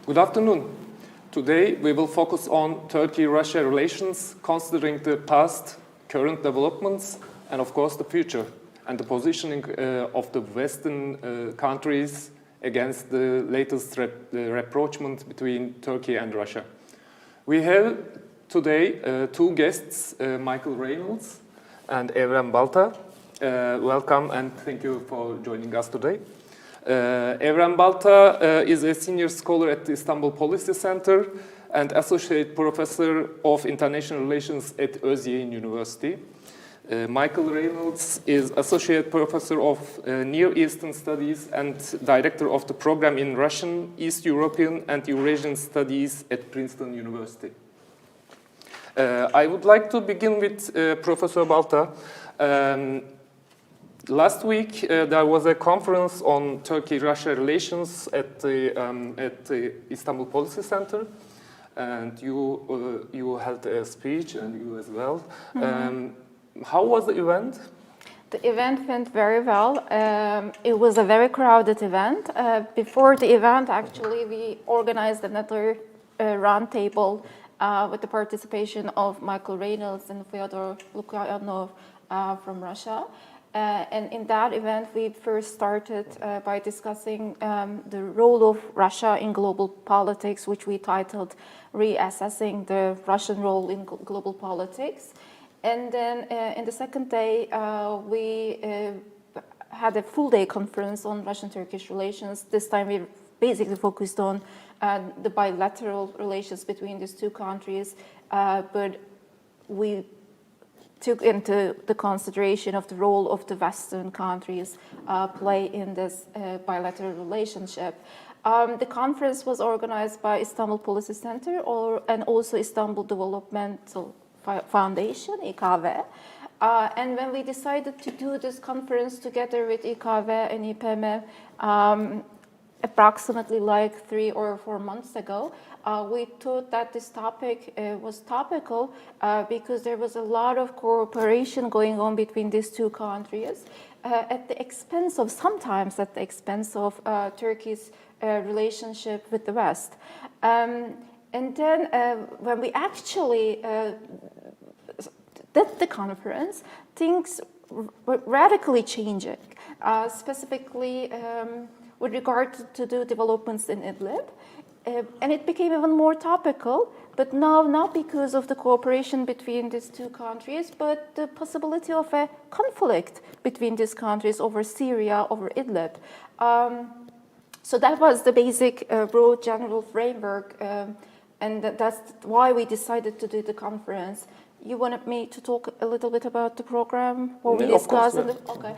Good afternoon. Today we will focus on Turkey-Russia relations, considering the past, current developments, and of course the future, and the positioning of the Western countries against the latest rapprochement between Turkey and Russia. We have today two guests, Michael Reynolds and Evren Balta. Welcome and thank you for joining us today. Evren Balta is a senior scholar at the Istanbul Policy Center and associate professor of international relations at Özyeğin University. Michael Reynolds is associate professor of Near Eastern Studies and director of the program in Russian, East European and Eurasian Studies at Princeton University. I would like to begin with Professor Balta. Last week, there was a conference on Turkey-Russia relations at the Istanbul Policy Center, and you held a speech, and you as well. How was the event? The event went very well. It was a very crowded event. Before the event, actually, we organized another roundtable with the participation of Michael Reynolds and Fyodor Lukyanov from Russia. And in that event, we first started by discussing the role of Russia in global politics, which we titled Reassessing the Russian Role in Global Politics. And then in the second day, we had a full-day conference on Russian-Turkish relations. This time we basically focused on the bilateral relations between these two countries, but we took into the consideration of the role of the Western countries play in this bilateral relationship. The conference was organized by Istanbul Policy Center and also Istanbul Developmental Foundation, İKV. And when we decided to do this conference together with İKV and İPM, approximately like 3 or 4 months ago, we thought that this topic was topical because there was a lot of cooperation going on between these two countries at the expense of, sometimes at the expense of Turkey's relationship with the West. And then when we actually did the conference, things were radically changing, specifically with regard to the developments in Idlib. And it became even more topical, but now not because of the cooperation between these two countries, but the possibility of a conflict between these countries over Syria, over Idlib. So that was the basic broad general framework, and that's why we decided to do the conference. You wanted me to talk a little bit about the program? What we discussed? Okay.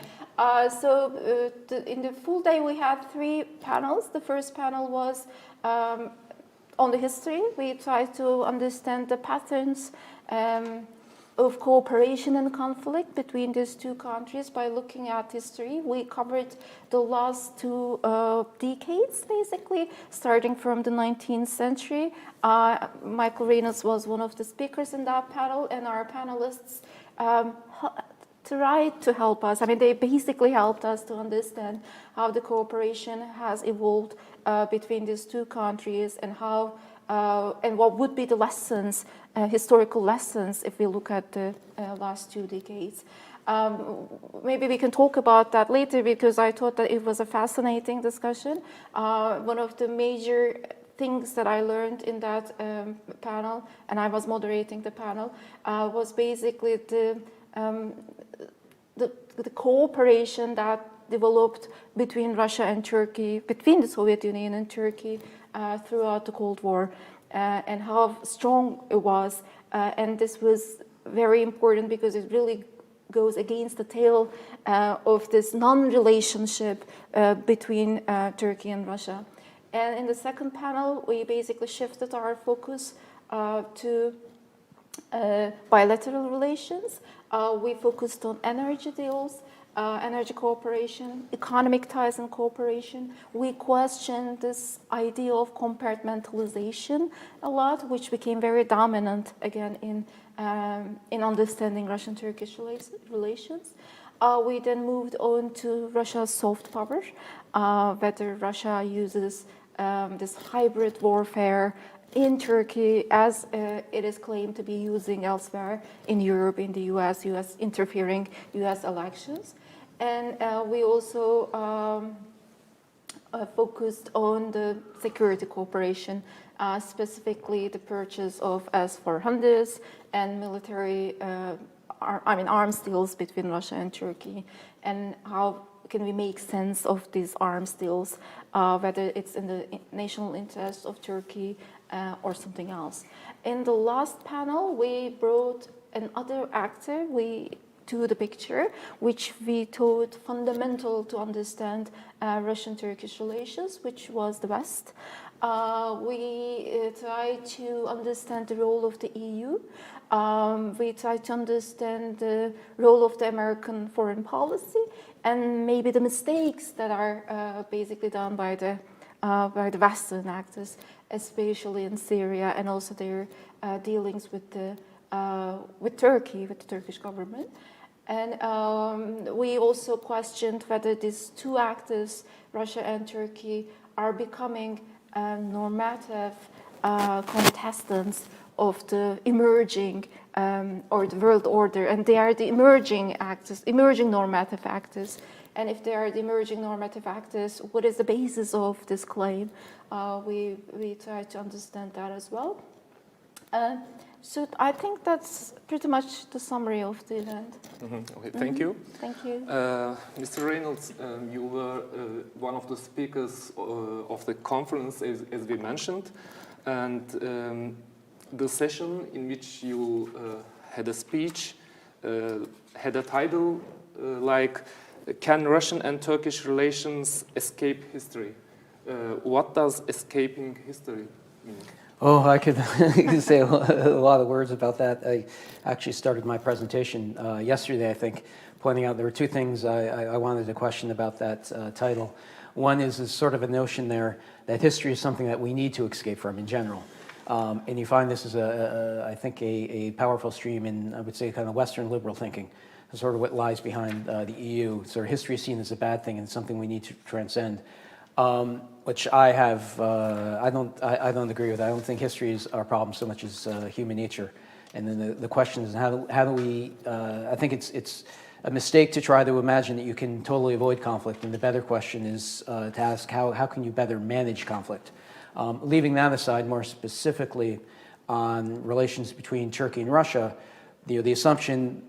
In the full day, we had 3 panels. The first panel was on the history. We tried to understand the patterns of cooperation and conflict between these two countries by looking at history. We covered the last 2 decades, basically, starting from the 19th century. Michael Reynolds was one of the speakers in that panel, and our panelists tried to help us. I mean, they basically helped us to understand how the cooperation has evolved between these two countries and how and what would be the lessons, historical lessons, if we look at the last 2 decades. Maybe we can talk about that later because I thought that it was a fascinating discussion. One of the major things that I learned in that panel, and I was moderating the panel, was basically the cooperation that developed between Russia and Turkey, between the Soviet Union and Turkey throughout the Cold War, and how strong it was. And this was very important because it really goes against the tail of this non-relationship between Turkey and Russia. And in the second panel, we basically shifted our focus to bilateral relations. We focused on energy deals, energy cooperation, economic ties and cooperation. We questioned this idea of compartmentalization a lot, which became very dominant again in understanding Russian-Turkish relations. We then moved on to Russia's soft power, whether Russia uses this hybrid warfare in Turkey, as it is claimed to be using elsewhere in Europe, in the US interfering US elections. And we also focused on the security cooperation, specifically the purchase of S-400s and military, arms deals between Russia and Turkey, and how can we make sense of these arms deals, whether it's in the national interest of Turkey or something else. In the last panel, we brought another actor to the picture, which we thought fundamental to understand Russian-Turkish relations, which was the West. We tried to understand the role of the EU. We tried to understand the role of the American foreign policy and maybe the mistakes that are basically done by the Western actors, especially in Syria, and also their dealings with Turkey, with the Turkish government. And we also questioned whether these two actors, Russia and Turkey, are becoming normative contestants of the emerging or the world order, and they are the emerging actors, emerging normative actors. And if they are the emerging normative actors, what is the basis of this claim? We try to understand that as well. So I think that's pretty much the summary of the event. Okay, thank you. Thank you. Mr. Reynolds, you were one of the speakers of the conference, as we mentioned, and the session in which you had a speech had a title like, "Can Russian and Turkish relations escape history?" What does escaping history mean? Oh, I could say a lot of words about that. I actually started my presentation yesterday, I think, pointing out there were two things I wanted to question about that title. One is sort of a notion there that history is something that we need to escape from in general. And you find this is, I think, a powerful stream in, I would say, kind of Western liberal thinking, sort of what lies behind the EU. Sort of history is seen as a bad thing and something we need to transcend. Which I have, I don't agree with. I don't think history is our problem so much as human nature. And then the question is how do we? I think it's a mistake to try to imagine that you can totally avoid conflict. And the better question is to ask how can you better manage conflict? Leaving that aside, more specifically on relations between Turkey and Russia. The assumption,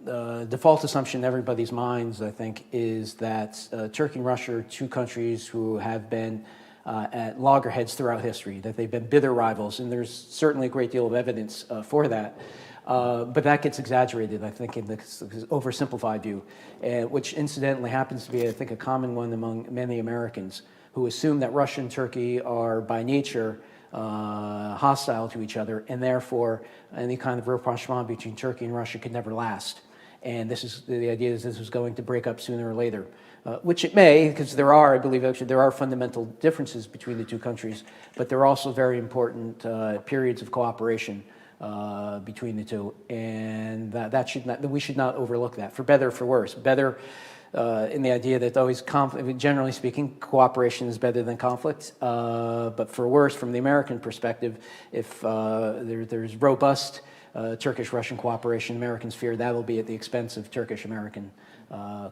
default assumption in everybody's minds, I think, is that Turkey and Russia are two countries who have been at loggerheads throughout history, that they've been bitter rivals, and there's certainly a great deal of evidence for that. But that gets exaggerated, I think, in the oversimplified view, which incidentally happens to be, I think, a common one among many Americans who assume that Russia and Turkey are by nature hostile to each other, and therefore any kind of rapprochement between Turkey and Russia could never last. And this is the idea is this was going to break up sooner or later, which it may, because there are, I believe, actually there are fundamental differences between the two countries, but there are also very important periods of cooperation between the two, and we should not overlook that, for better or for worse. Better. In the idea that always, generally speaking, cooperation is better than conflict. But for worse, from the American perspective, if there's robust Turkish-Russian cooperation, Americans fear that will be at the expense of Turkish-American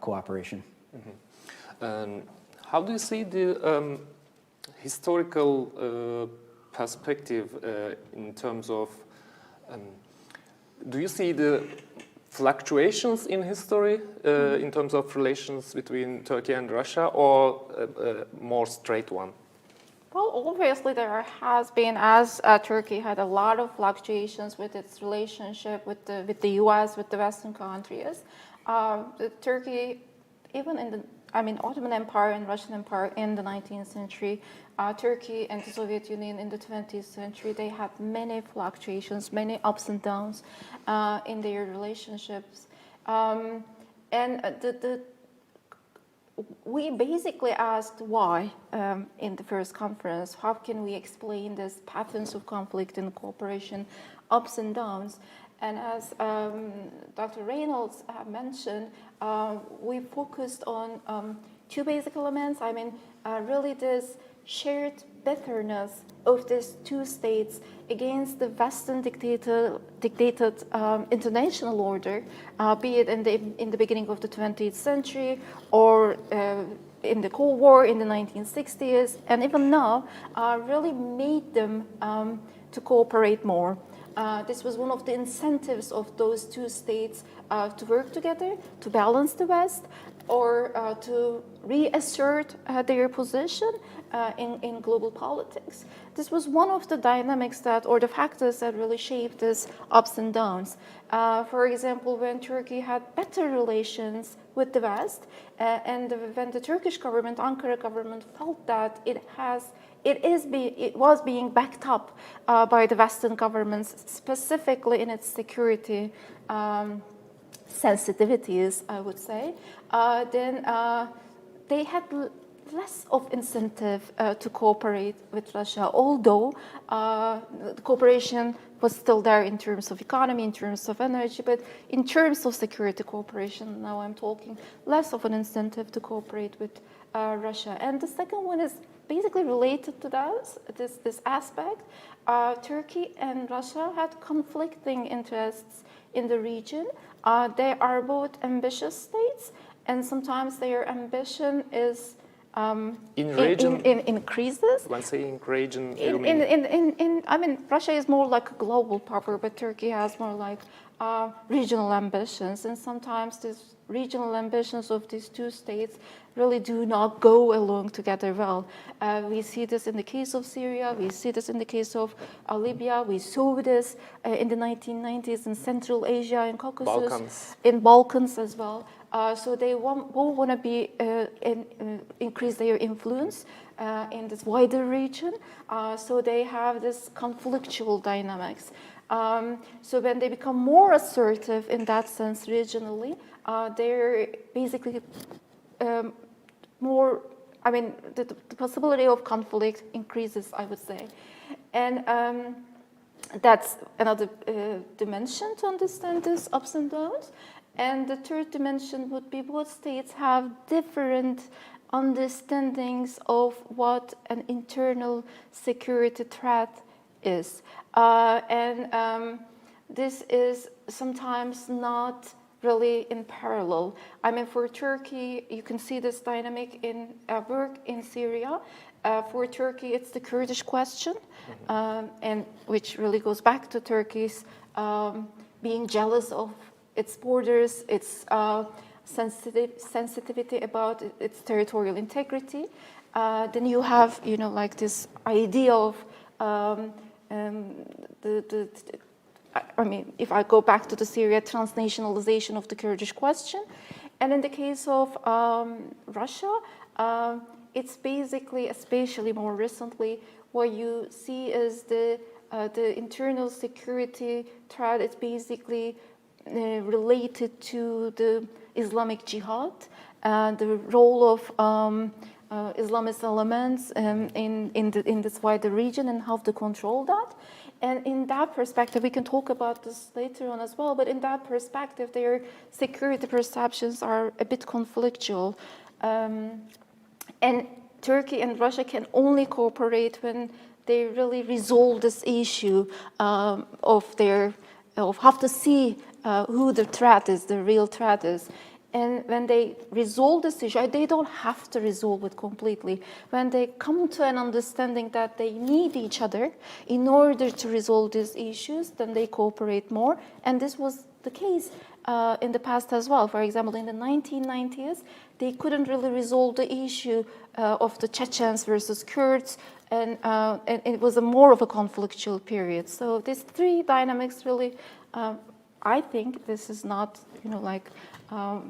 cooperation. Mm-hmm. How do you see the historical perspective in terms of, do you see the fluctuations in history in terms of relations between Turkey and Russia, or a more straight one? Well, obviously there has been, as Turkey had a lot of fluctuations with its relationship with the US, with the Western countries. Turkey, even in the Ottoman Empire and Russian Empire in the 19th century, Turkey and the Soviet Union in the 20th century, they had many fluctuations, many ups and downs in their relationships. We basically asked why in the first conference, how can we explain this patterns of conflict and cooperation, ups and downs? And as Dr. Reynolds mentioned, we focused on two basic elements. Really this shared bitterness of these two states against the Western dictated international order, be it in the beginning of the 20th century or in the Cold War in the 1960s, and even now, really made them to cooperate more. This was one of the incentives of those two states to work together, to balance the West, or to reassert their position in global politics. This was one of the dynamics that, or the factors that really shaped this ups and downs. For example, when Turkey had better relations with the West, and when the Turkish government, Ankara government, felt that it was being backed up by the Western governments, specifically in its security sensitivities, I would say, then they had less of incentive to cooperate with Russia, although the cooperation was still there in terms of economy, in terms of energy, but in terms of security cooperation, now I'm talking less of an incentive to cooperate with Russia. And the second one is basically related to this aspect. Turkey and Russia had conflicting interests in the region. They are both ambitious states, and sometimes their ambition is increases. When saying region, I mean, Russia is more like a global power, but Turkey has more like regional ambitions, and sometimes these regional ambitions of these two states really do not go along together well. We see this in the case of Syria, we see this in the case of Libya, we saw this in the 1990s in Central Asia and Caucasus, in Balkans as well. So they all want to be increase their influence in this wider region. So they have this conflictual dynamics. So when they become more assertive in that sense regionally, they're basically more, I mean, the possibility of conflict increases, I would say. And that's another dimension to understand these ups and downs. And the third dimension would be both states have different understandings of what an internal security threat is. This is sometimes not really in parallel. I mean, for Turkey, you can see this dynamic in work in Syria. For Turkey, it's the Kurdish question, and which really goes back to Turkey's being jealous of its borders, its sensitivity about its territorial integrity. Then you have, like this idea of I mean, if I go back to the Syria transnationalization of the Kurdish question, and in the case of Russia, it's basically, especially more recently, what you see is the internal security threat is basically related to the Islamic Jihad, the role of Islamist elements in this wider region and how to control that. And in that perspective, we can talk about this later on as well, but in that perspective, their security perceptions are a bit conflictual. And Turkey and Russia can only cooperate when they really resolve this issue of how to see who the threat is, the real threat is. And when they resolve this issue, they don't have to resolve it completely. When they come to an understanding that they need each other in order to resolve these issues, then they cooperate more. And this was the case in the past as well. For example, in the 1990s, they couldn't really resolve the issue of the Chechens versus Kurds, and it was more of a conflictual period. So these three dynamics really, I think this is not, a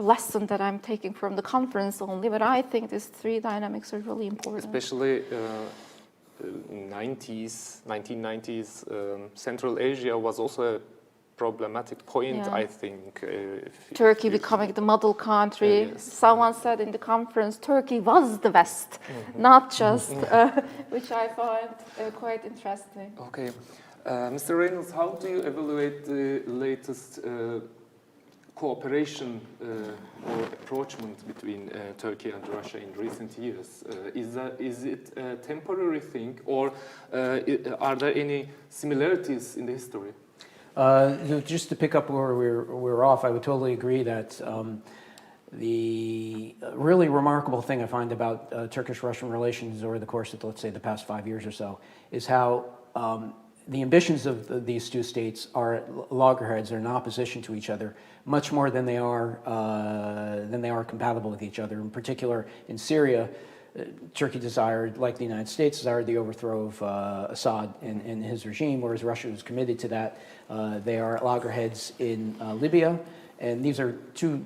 lesson that I'm taking from the conference only, but I think these three dynamics are really important. Especially 1990s, Central Asia was also a problematic point, yeah. I think. Turkey becoming the model country. Yes. Someone said in the conference, Turkey was the West, not just, which I find quite interesting. Okay. Mr. Reynolds, how do you evaluate the latest cooperation or rapprochement between Turkey and Russia in recent years. Is it a temporary thing, or are there any similarities in the history? Just to pick up where we're off, I would totally agree that the really remarkable thing I find about Turkish-Russian relations over the course of, let's say, the past 5 years or so, is how the ambitions of these two states are at loggerheads, are in opposition to each other, much more than they are compatible with each other. In particular, in Syria, Turkey desired, like the United States, desired the overthrow of Assad and his regime, whereas Russia was committed to that. They are at loggerheads in Libya, and these are two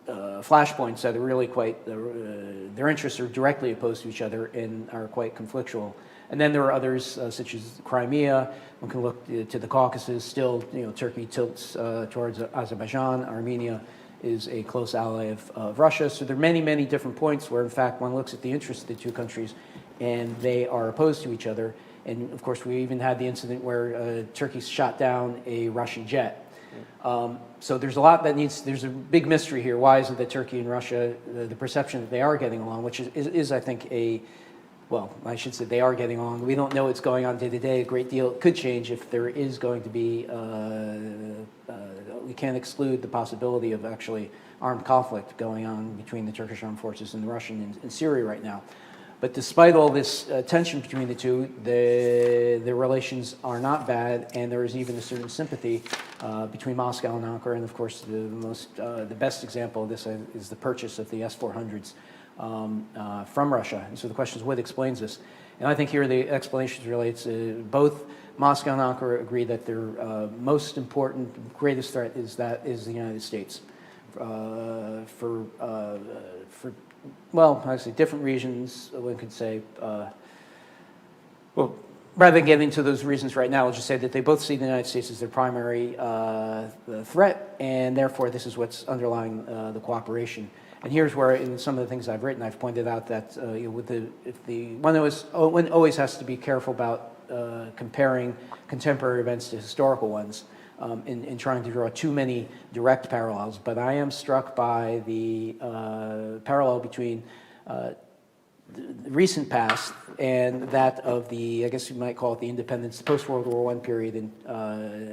flashpoints that are really quite, their interests are directly opposed to each other and are quite conflictual. And then there are others, such as Crimea. One can look to the Caucasus. Still, Turkey tilts towards Azerbaijan. Armenia is a close ally of Russia. So there are many, many different points where, in fact, one looks at the interests of the two countries, and they are opposed to each other. And of course, we even had the incident where Turkey shot down a Russian jet. So there's a lot that there's a big mystery here. Why is it that Turkey and Russia, the perception that they are getting along, which is I think, well, I should say they are getting along. We don't know what's going on day to day. A great deal could change if there is going to be, we can't exclude the possibility of actually armed conflict going on between the Turkish armed forces and the Russian in Syria right now. But despite all this tension between the two, the relations are not bad, and there is even a certain sympathy between Moscow and Ankara. And of course, the best example of this is the purchase of the S-400s from Russia. And so the question is, what explains this? And I think here the explanation relates both Moscow and Ankara agree that their most important, greatest threat is the United States. Well, actually, different reasons, one could say. Well, rather than get into those reasons right now, I'll just say that they both see the United States as their primary threat, and therefore this is what's underlying the cooperation. And here's where, in some of the things I've written, I've pointed out that one always has to be careful about comparing contemporary events to historical ones. In trying to draw too many direct parallels, but I am struck by the parallel between the recent past and that of I guess you might call it the independence, post-World War I period in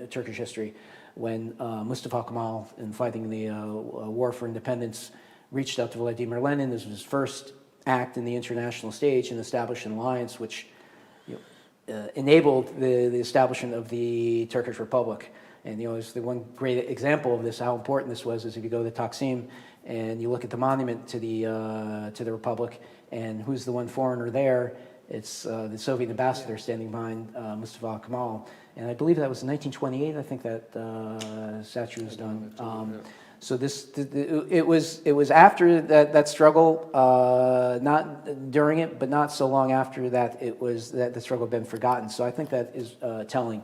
Turkish history, when Mustafa Kemal, in fighting the war for independence, reached out to Vladimir Lenin. This was his first act in the international stage and established an alliance which enabled the establishment of the Turkish Republic. And it's the one great example of this, how important this was, is if you go to Taksim and you look at the monument to the Republic, and who's the one foreigner there? It's the Soviet ambassador standing behind Mustafa Kemal. And I believe that was in 1928. I think that statue was done. So it was after that struggle, not during it, but not so long after that that the struggle had been forgotten. So I think that is telling.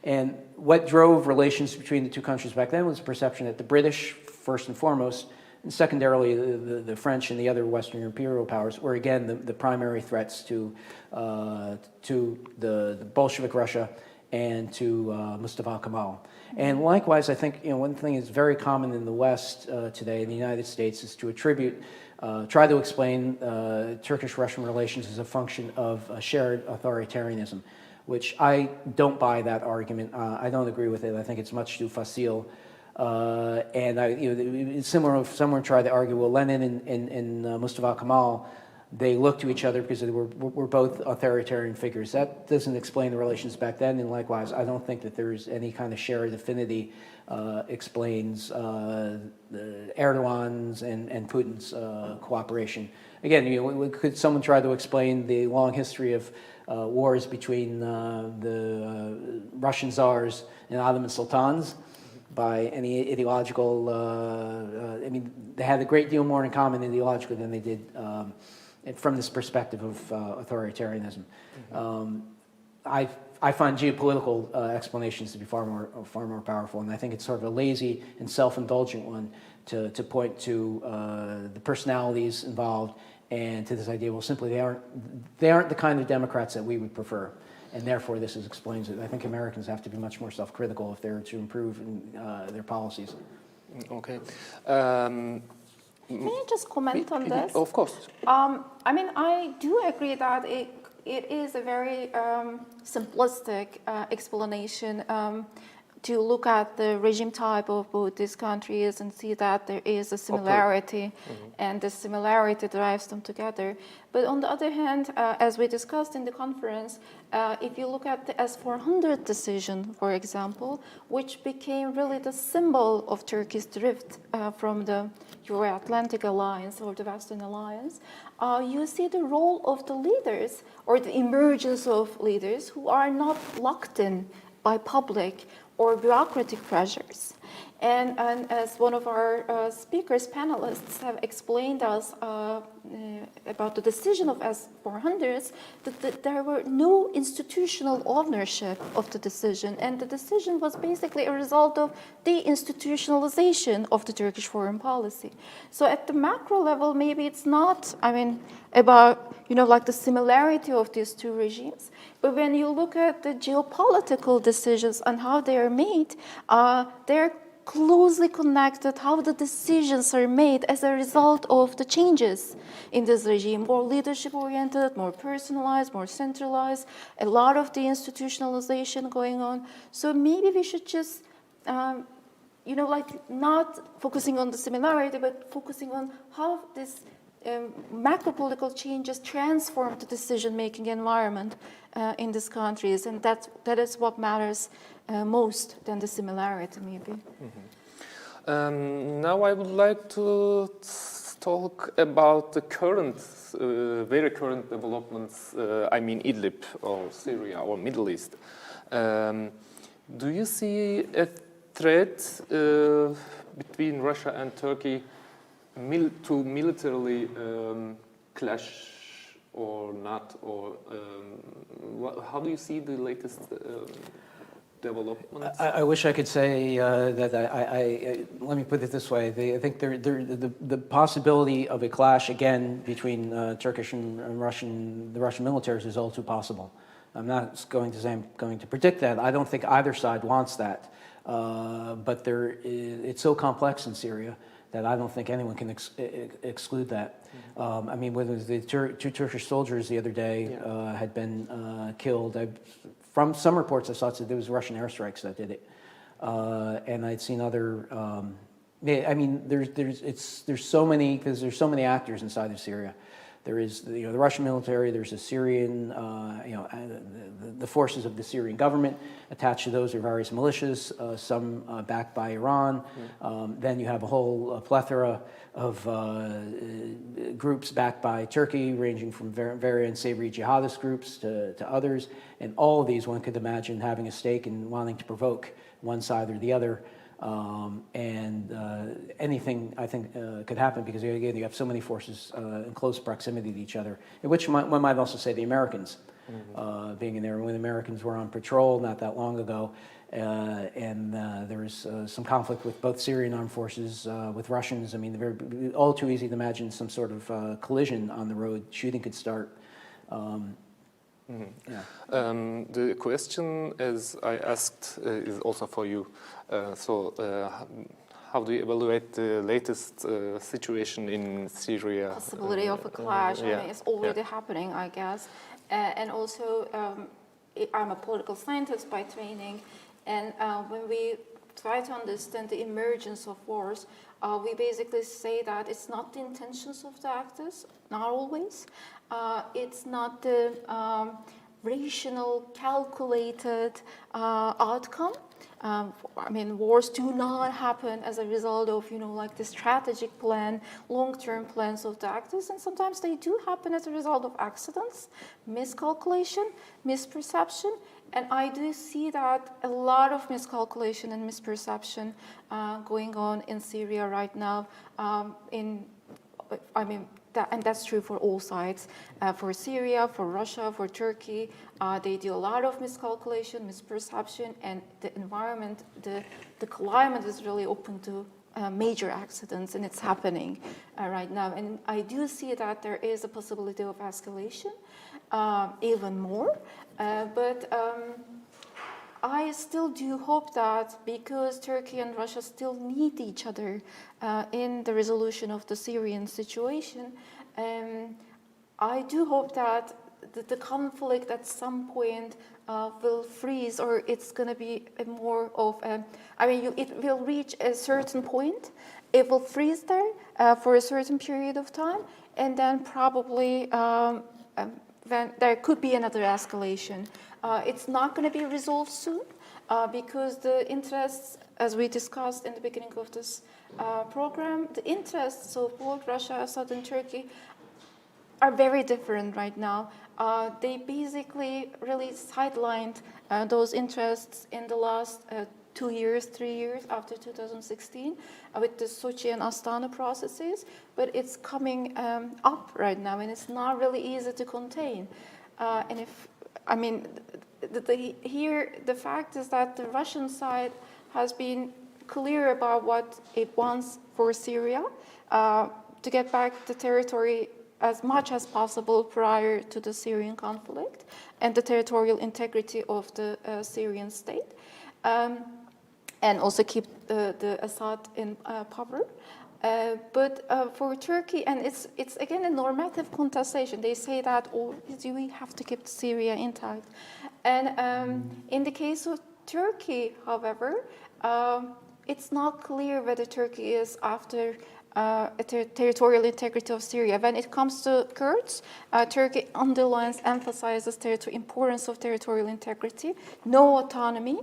And what drove relations between the two countries back then was the perception that the British, first and foremost, and secondarily the French and the other Western imperial powers, were again the primary threats to the Bolshevik Russia and to Mustafa Kemal. And likewise, I think one thing that's very common in the West today, in the United States, is to try to explain Turkish-Russian relations as a function of shared authoritarianism, which I don't buy that argument. I don't agree with it. I think it's much too facile. And it's similar if someone tried to argue, well, Lenin and Mustafa Kemal, they looked to each other because they were both authoritarian figures. That doesn't explain the relations back then, and likewise, I don't think that there's any kind of shared affinity explains Erdogan's and Putin's cooperation. Again, could someone try to explain the long history of wars between the Russian czars and Ottoman sultans by any ideological, they had a great deal more in common ideologically than they did from this perspective of authoritarianism. I find geopolitical explanations to be far more powerful, and I think it's sort of a lazy and self-indulgent one to point to the personalities involved and to this idea, well, simply they aren't the kind of Democrats that we would prefer, and therefore this explains it. I think Americans have to be much more self-critical if they're to improve in, their policies. Okay. May I just comment on this? Of course. I mean, I do agree that it is a very simplistic explanation to look at the regime type of both these countries and see that there is a similarity, and the similarity drives them together. But on the other hand, as we discussed in the conference, if you look at the S-400 decision, for example, which became really the symbol of Turkey's drift from the Euro-Atlantic Alliance or the Western Alliance, you see the role of the leaders or the emergence of leaders who are not locked in by public or bureaucratic pressures. And as one of our speakers, panelists, have explained us about the decision of S-400s, that there were no institutional ownership of the decision, and the decision was basically a result of deinstitutionalization of the Turkish foreign policy. So at the macro level, maybe it's not, I mean, about, like the similarity of these two regimes, but when you look at the geopolitical decisions and how they are made, they're closely connected, how the decisions are made as a result of the changes in this regime, more leadership-oriented, more personalized, more centralized, a lot of deinstitutionalization going on. So maybe we should just, not focusing on the similarity, but focusing on how this macro-political changes transform the decision-making environment in these countries, and that is what matters most than the similarity, maybe. Now I would like to talk about the current, very current developments, I mean Idlib or Syria or Middle East. Do you see a threat between Russia and Turkey to militarily clash or not? Or how do you see the latest developments? I wish I could say that let me put it this way. I think the possibility of a clash again between Turkish and the Russian militaries is all too possible. I'm not going to say I'm going to predict that. I don't think either side wants that. But it's so complex in Syria that I don't think anyone can exclude that. I mean, whether the two Turkish soldiers the other day had been killed. From some reports, I saw it was Russian airstrikes that did it, and I'd seen other. I mean, there's so many because there's so many actors inside of Syria. There is the Russian military. There's the Syrian, the forces of the Syrian government. Attached to those are various militias, some backed by Iran. Then you have a whole plethora of groups backed by Turkey, ranging from very unsavory jihadist groups to others. And all of these, one could imagine having a stake in wanting to provoke one side or the other. Anything, I think, could happen because, again, you have so many forces in close proximity to each other, in which one might also say the Americans being in there. When the Americans were on patrol not that long ago, and there was some conflict with both Syrian armed forces, with Russians. I mean, all too easy to imagine some sort of collision on the road. Shooting could start. The question, as I asked, is also for you. How do you evaluate the latest situation in Syria? Possibility of a clash. I mean, it's already happening, I guess. And also, I'm a political scientist by training, and when we try to understand the emergence of wars, we basically say that it's not the intentions of the actors, not always. It's not the rational, calculated outcome. I mean, wars do not happen as a result of, like the strategic plan, long-term plans of the actors, and sometimes they do happen as a result of accidents, miscalculation, misperception, and I do see that a lot of miscalculation and misperception going on in Syria right now. And that's true for all sides, for Syria, for Russia, for Turkey. They do a lot of miscalculation, misperception, and the environment, the climate is really open to major accidents, and it's happening right now. And I do see that there is a possibility of escalation, even more. But I still do hope that because Turkey and Russia still need each other in the resolution of the Syrian situation, I do hope that the conflict at some point will freeze, or it's going to be a more of it will reach a certain point, it will freeze there for a certain period of time, and then probably then there could be another escalation. It's not going to be resolved soon because the interests, as we discussed in the beginning of this program, the interests of both Russia, Assad, and Turkey are very different right now. They basically really sidelined those interests in the last 2 years, 3 years after 2016 with the Sochi and Astana processes, but it's coming up right now, and it's not really easy to contain. Here the fact is that the Russian side has been clear about what it wants for Syria, to get back the territory as much as possible prior to the Syrian conflict and the territorial integrity of the Syrian state, and also keep the Assad in power. But for Turkey, and it's again a normative contestation, they say that we have to keep Syria intact. And in the case of Turkey, however, it's not clear whether Turkey is after territorial integrity of Syria. When it comes to Kurds, Turkey underlines, emphasizes the importance of territorial integrity, no autonomy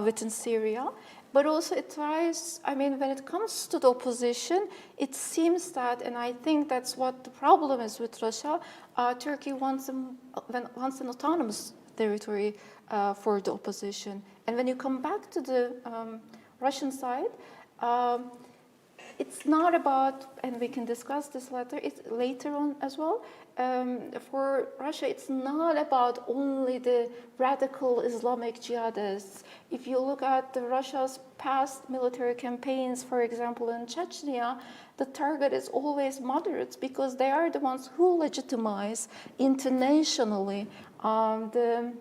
within Syria. But also it tries, when it comes to the opposition, it seems that, and I think that's what the problem is with Russia, Turkey wants an autonomous territory for the opposition. And when you come back to the Russian side, it's not about, and we can discuss this later on as well, for Russia, it's not about only the radical Islamic jihadists. If you look at Russia's past military campaigns, for example, in Chechnya, the target is always moderates because they are the ones who legitimize internationally the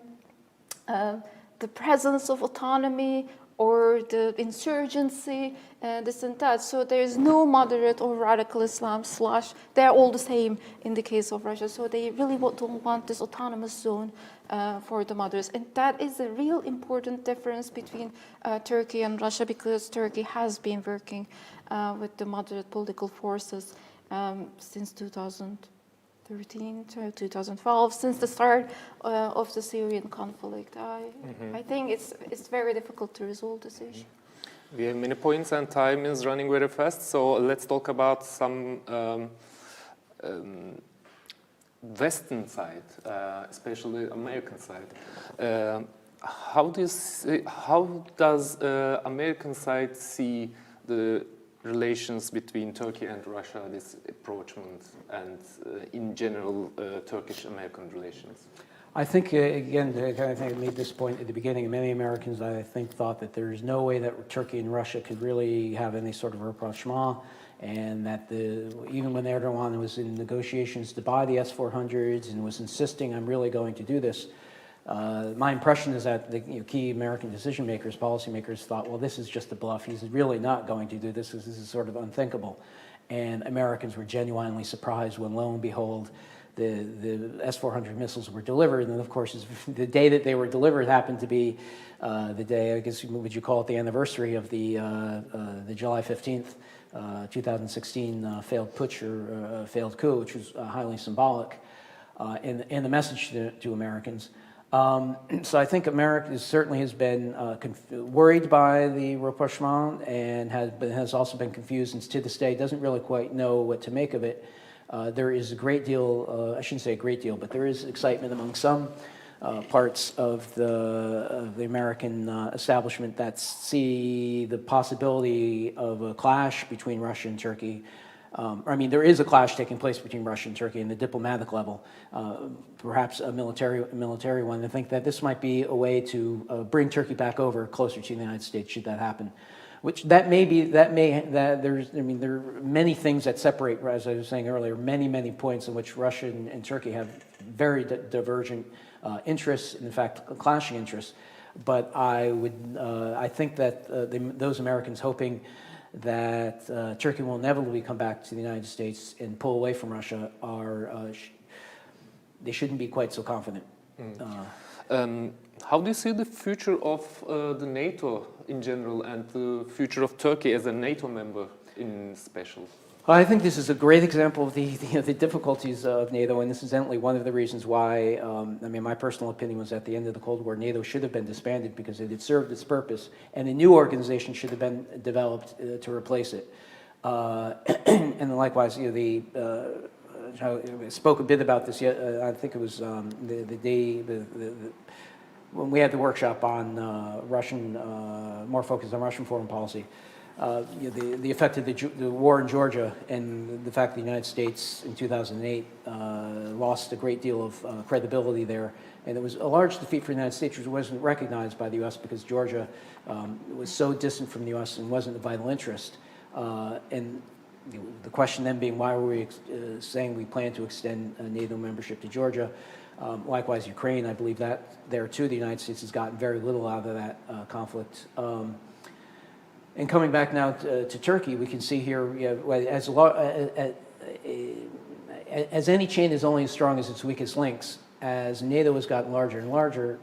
presence of autonomy or the insurgency, this and that. So there is no moderate or radical Islam / they're all the same in the case of Russia. So they really don't want this autonomous zone for the moderates. And that is a real important difference between Turkey and Russia, because Turkey has been working with the moderate political forces since 2013 to 2012, since the start of the Syrian conflict. I think it's very difficult to resolve this issue. We have many points and time is running very fast, so let's talk about some Western side, especially American side. How does American side see the relations between Turkey and Russia, this approachment, and in general Turkish-American relations? I think, again, I think I made this point at the beginning. Many Americans, I think, thought that there is no way that Turkey and Russia could really have any sort of rapprochement, and that even when Erdogan was in negotiations to buy the S-400s and was insisting, I'm really going to do this, my impression is that the key American decision makers, policymakers, thought, well, this is just a bluff. He's really not going to do this. This is sort of unthinkable. And Americans were genuinely surprised when, lo and behold, the S-400 missiles were delivered. And of course, the day that they were delivered happened to be the day, I guess, would you call it the anniversary of the July 15th, 2016 failed putsch or failed coup, which was highly symbolic in the message to Americans. So I think America certainly has been worried by the rapprochement, and has also been confused, and to this day doesn't really quite know what to make of it. There is a great deal, I shouldn't say a great deal, but there is excitement among some parts of the American establishment that see the possibility of a clash between Russia and Turkey. There is a clash taking place between Russia and Turkey in the diplomatic level, perhaps a military one. I think that this might be a way to bring Turkey back over closer to the United States, should that happen. There are many things that separate, as I was saying earlier, many points in which Russia and Turkey have very divergent interests, in fact, clashing interests. But I think that those Americans hoping that Turkey will inevitably come back to the United States and pull away from Russia they shouldn't be quite so confident. How do you see the future of the NATO in general and the future of Turkey as a NATO member in special? I think this is a great example of the difficulties of NATO, and this is incidentally one of the reasons why, my personal opinion was at the end of the Cold War, NATO should have been disbanded because it had served its purpose, and a new organization should have been developed to replace it. And likewise, I spoke a bit about this. I think it was the day when we had the workshop on more focused on Russian foreign policy. The effect of the war in Georgia and the fact that the United States in 2008 lost a great deal of credibility there. And it was a large defeat for the United States, which wasn't recognized by the U.S. because Georgia was so distant from the U.S. and wasn't a vital interest. And the question then being, why were we saying we plan to extend NATO membership to Georgia? Likewise, Ukraine, I believe that there too, the United States has gotten very little out of that conflict. And coming back now to Turkey, we can see here, as any chain is only as strong as its weakest links, as NATO has gotten larger and larger,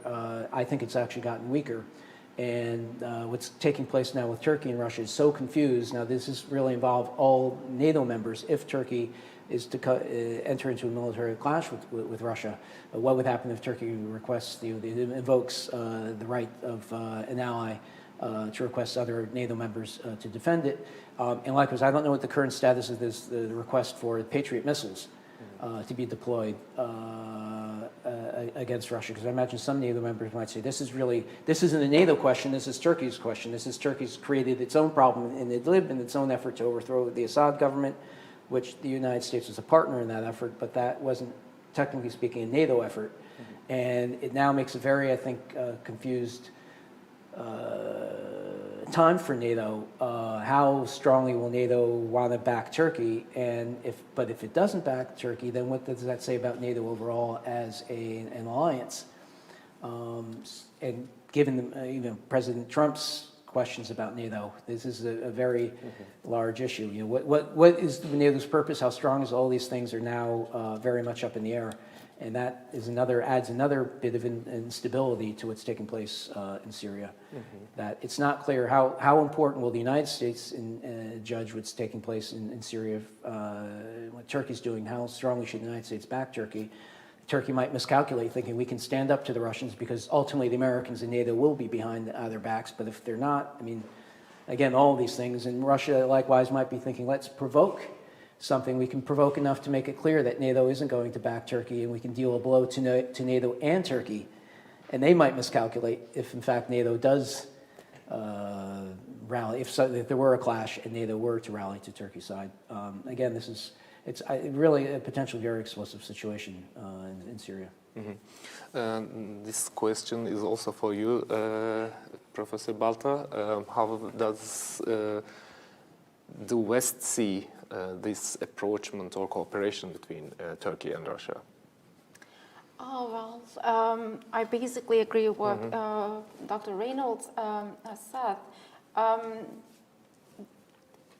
I think it's actually gotten weaker. And what's taking place now with Turkey and Russia is so confused. Now, this is really involve all NATO members. If Turkey is to enter into a military clash with Russia, what would happen if Turkey requests, invokes the right of an ally to request other NATO members to defend it? And likewise, I don't know what the current status of this, the request for Patriot missiles to be deployed against Russia, because I imagine some NATO members might say, this isn't a NATO question, this is Turkey's question. This is Turkey's created its own problem in Idlib in its own effort to overthrow the Assad government, which the United States was a partner in that effort, but that wasn't, technically speaking, a NATO effort. And it now makes a very, I think, confused time for NATO. How strongly will NATO want to back Turkey? And if it doesn't back Turkey, then what does that say about NATO overall as an alliance? And given President Trump's questions about NATO, this is a very large issue. What is NATO's purpose? How strong is all these things are now very much up in the air. And that is adds another bit of instability to what's taking place in Syria. That it's not clear how important will the United States judge what's taking place in Syria, what Turkey's doing, how strongly should the United States back Turkey. Turkey might miscalculate, thinking we can stand up to the Russians because ultimately the Americans and NATO will be behind their backs. But if they're not, again, all of these things. And Russia likewise might be thinking, let's provoke something. We can provoke enough to make it clear that NATO isn't going to back Turkey, and we can deal a blow to NATO and Turkey. And they might miscalculate if, in fact, NATO does rally, if there were a clash and NATO were to rally to Turkey's side. Again, it's really a potentially very explosive situation in Syria. This question is also for you, Professor Balta. How does the West see this approachment or cooperation between Turkey and Russia? Oh, well, I basically agree with what Dr. Reynolds has said.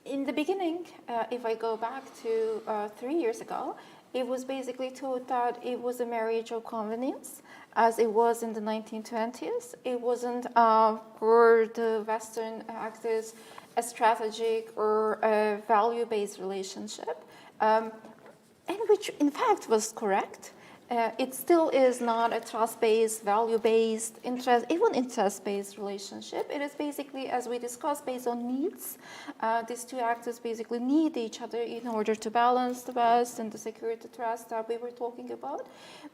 In the beginning, if I go back to 3 years ago, it was basically thought that it was a marriage of convenience, as it was in the 1920s. It wasn't for the Western actors a strategic or a value-based relationship, and which in fact was correct. It still is not a trust-based, value-based, interest-based relationship. It is basically, as we discussed, based on needs. These two actors basically need each other in order to balance the West and the security trust that we were talking about.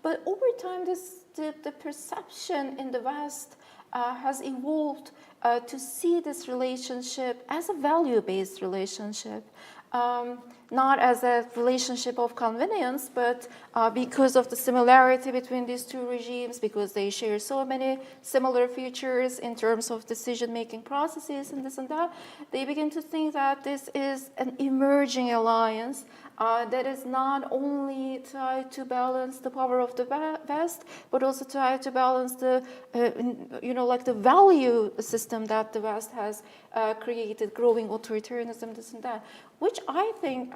But over time, the perception in the West has evolved to see this relationship as a value-based relationship. Not as a relationship of convenience, but because of the similarity between these two regimes, because they share so many similar features in terms of decision-making processes and this and that, they begin to think that this is an emerging alliance that is not only tied to balance the power of the West, but also tied to balance the, like the value system that the West has created, growing authoritarianism, this and that, which I think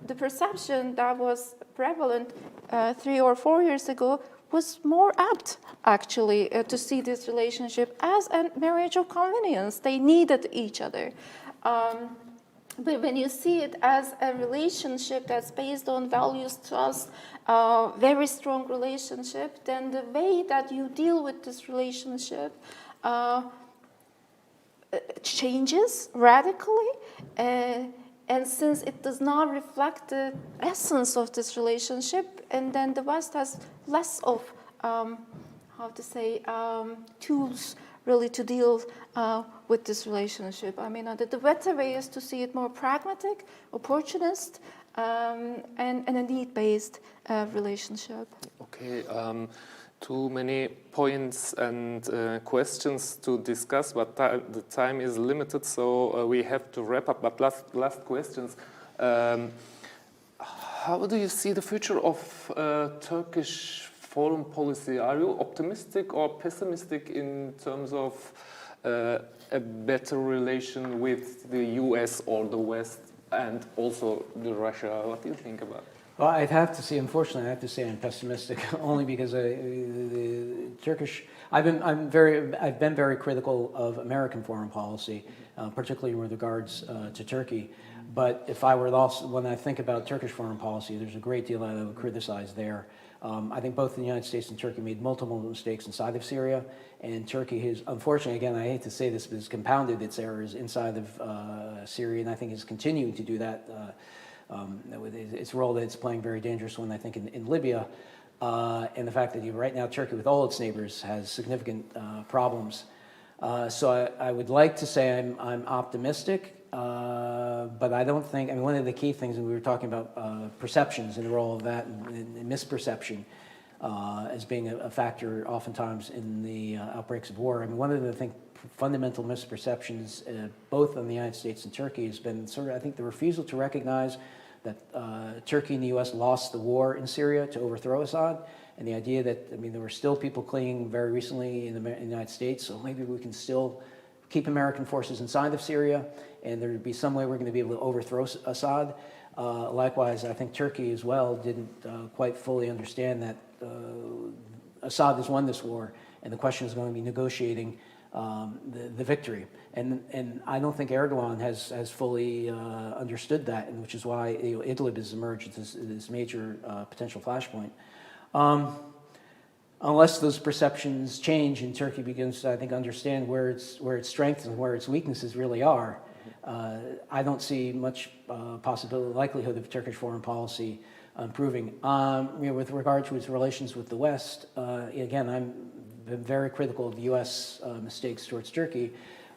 the perception that was prevalent 3 or 4 years ago was more apt, actually, to see this relationship as a marriage of convenience. They needed each other. But when you see it as a relationship that's based on values, trust, very strong relationship, then the way that you deal with this relationship changes radically. And since it does not reflect the essence of this relationship, and then the West has less of, tools really to deal with this relationship. I mean, the better way is to see it more pragmatic, opportunist, and a need-based relationship. Okay, too many points and questions to discuss, but the time is limited, so we have to wrap up. But last questions. How do you see the future of Turkish foreign policy? Are you optimistic or pessimistic in terms of a better relation with the US or the West and also the Russia? What do you think about it? Well, unfortunately, I have to say I'm pessimistic, only because the Turkish. I've been very critical of American foreign policy, particularly with regards to Turkey. But if I were also, when I think about Turkish foreign policy, there's a great deal that I would criticize there. I think both the United States and Turkey made multiple mistakes inside of Syria, and Turkey has, unfortunately, again, I hate to say this, but has compounded its errors inside of Syria, and I think is continuing to do that. With its role that it's playing very dangerous one, I think, in Libya, and the fact that right now Turkey, with all its neighbors, has significant problems. So I would like to say I'm optimistic, but I don't think. I mean, one of the key things, and we were talking about perceptions and the role of that, and misperception as being a factor oftentimes in the outbreaks of war. I mean, one of the fundamental misperceptions, both on the United States and Turkey, has been sort of, I think, the refusal to recognize that Turkey and the U.S. lost the war in Syria to overthrow Assad, and the idea that, I mean, there were still people clinging very recently in the United States, so maybe we can still keep American forces inside of Syria, and there would be some way we're going to be able to overthrow Assad. Likewise, I think Turkey as well didn't quite fully understand that Assad has won this war, and the question is going to be negotiating the victory, and I don't think Erdogan has fully understood that, and which is why Idlib has emerged as this major potential flashpoint. Unless those perceptions change and Turkey begins to, I think, understand where its strengths and where its weaknesses really are, I don't see much likelihood of Turkish foreign policy improving. With regard to its relations with the West, again, I'm been very critical of the U.S. Mistakes towards Turkey,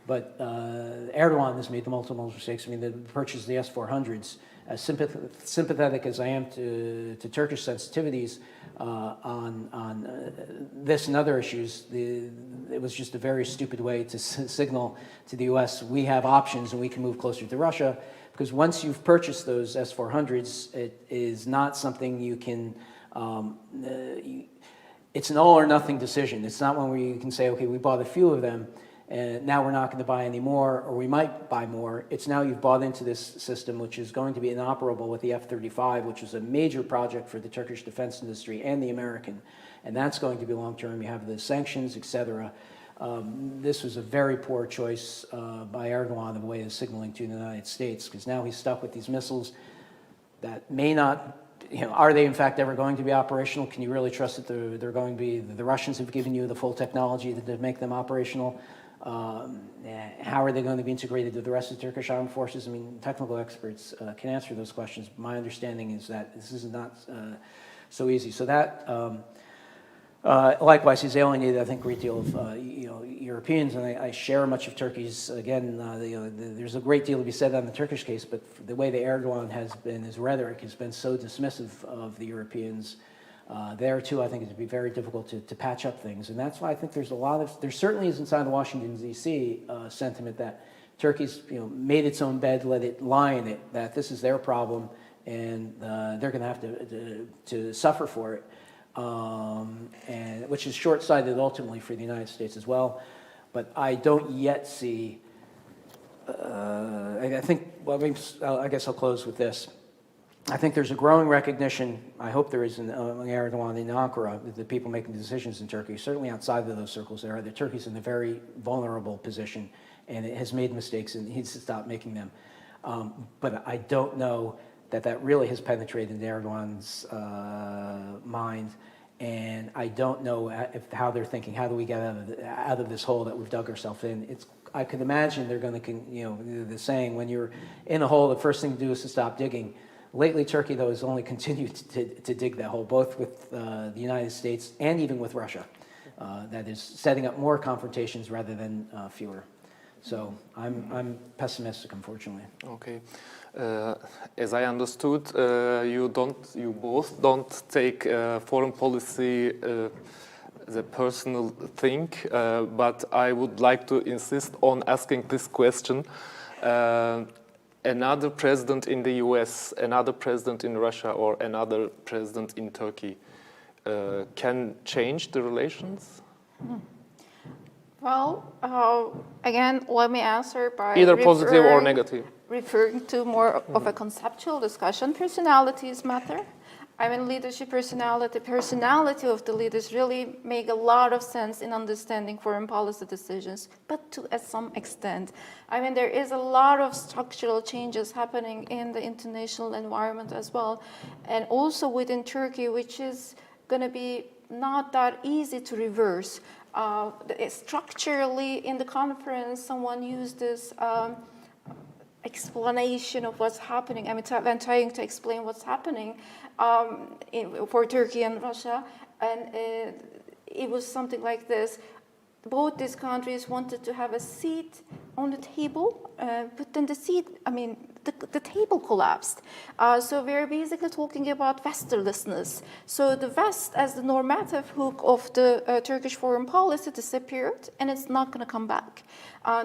but Erdogan has made the multiple mistakes. I mean, the purchase of the S-400s, as sympathetic as I am to Turkish sensitivities on this and other issues, it was just a very stupid way to signal to the U.S. we have options and we can move closer to Russia, because once you've purchased those S-400s, it is not something you can. It's an all or nothing decision. It's not one where you can say, okay, we bought a few of them, and now we're not going to buy any more, or we might buy more. It's now you've bought into this system, which is going to be inoperable with the F-35, which is a major project for the Turkish defense industry and the American, and that's going to be long-term. You have the sanctions, etc. This was a very poor choice by Erdogan of a way of signaling to the United States, because now he's stuck with these missiles that may not. Are they in fact ever going to be operational? Can you really trust that they're going to be? The Russians have given you the full technology to make them operational. How are they going to be integrated with the rest of the Turkish armed forces? I mean, technical experts can answer those questions. My understanding is that this is not so easy. So that, likewise, he's alienated, I think, a great deal of Europeans, and I share much of Turkey's. Again, there's a great deal to be said on the Turkish case, but the way that Erdogan has been, his rhetoric has been so dismissive of the Europeans. There too, I think it would be very difficult to patch up things, and that's why I think there certainly is inside the Washington D.C. Sentiment that Turkey's made its own bed, let it lie in it, that this is their problem, and they're going to have to suffer for it, and which is short-sighted ultimately for the United States as well. But I don't yet see. I think. Well, I guess I'll close with this. I think there's a growing recognition, I hope there is among Erdogan in Ankara, the people making decisions in Turkey, certainly outside of those circles there, that Turkey's in a very vulnerable position and it has made mistakes and needs to stop making them. But I don't know that really has penetrated into Erdogan's mind, and I don't know how they're thinking, how do we get out of this hole that we've dug ourselves in. I could imagine they're going to, the saying, when you're in a hole, the first thing to do is to stop digging. Lately, Turkey, though, has only continued to dig that hole, both with the United States and even with Russia. That is setting up more confrontations rather than fewer. So I'm pessimistic, unfortunately. Okay. As I understood, you both don't take foreign policy as a personal thing, but I would like to insist on asking this question. Another president in the US, another president in Russia, or another president in Turkey can change the relations? Well, again, let me answer by either positive or negative. Referring to more of a conceptual discussion. Personalities matter. I mean, leadership personality of the leaders really make a lot of sense in understanding foreign policy decisions, but to some extent. I mean, there is a lot of structural changes happening in the international environment as well, and also within Turkey, which is going to be not that easy to reverse. Structurally, in the conference, someone used this explanation of what's happening. I mean, when trying to explain what's happening for Turkey and Russia, and it was something like this. Both these countries wanted to have a seat on the table, but then the table collapsed. So we're basically talking about Westerlessness. So the West as the normative hook of the Turkish foreign policy disappeared, and it's not going to come back.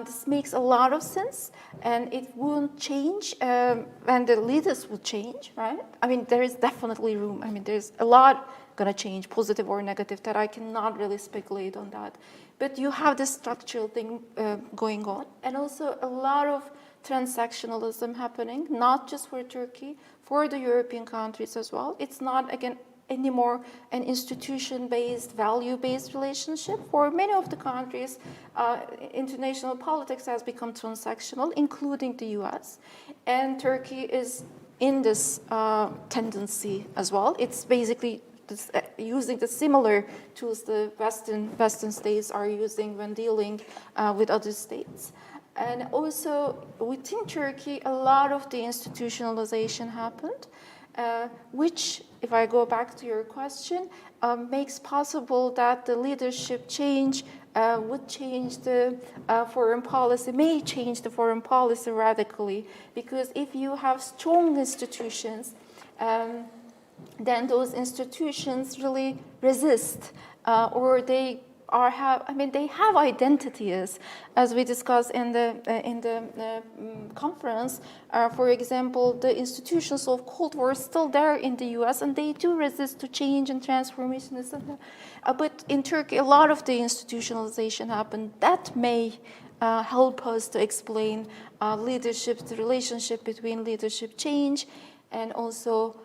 This makes a lot of sense, and it won't change when the leaders will change, right? I mean, there is definitely room. I mean, there's a lot going to change, positive or negative, that I cannot really speculate on that. But you have this structural thing going on, and also a lot of transactionalism happening, not just for Turkey, for the European countries as well. It's not, again, anymore an institution-based, value-based relationship. For many of the countries, international politics has become transactional, including the US. And Turkey is in this tendency as well. It's basically using the similar tools the Western states are using when dealing with other states. And also within Turkey, a lot of the institutionalization happened, which, if I go back to your question, makes possible that the leadership change would change the foreign policy, may change the foreign policy radically. Because if you have strong institutions, then those institutions really resist, or they have identities, as we discussed in the conference. For example, the institutions of Cold War are still there in the U.S., and they do resist to change and transformation. But in Turkey, a lot of the institutionalization happened. That may help us to explain leadership, the relationship between leadership change and also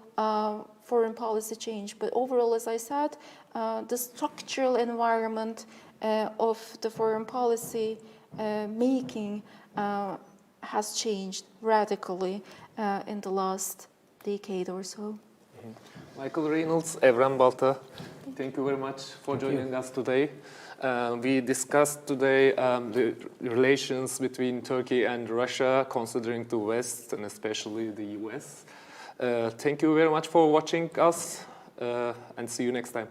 foreign policy change. But overall, as I said, the structural environment of the foreign policy making has changed radically in the last decade or so. Michael Reynolds, Evren, Balta, thank you very much for joining us today. We discussed today the relations between Turkey and Russia, considering the West and especially the US. Thank you very much for watching us, and see you next time.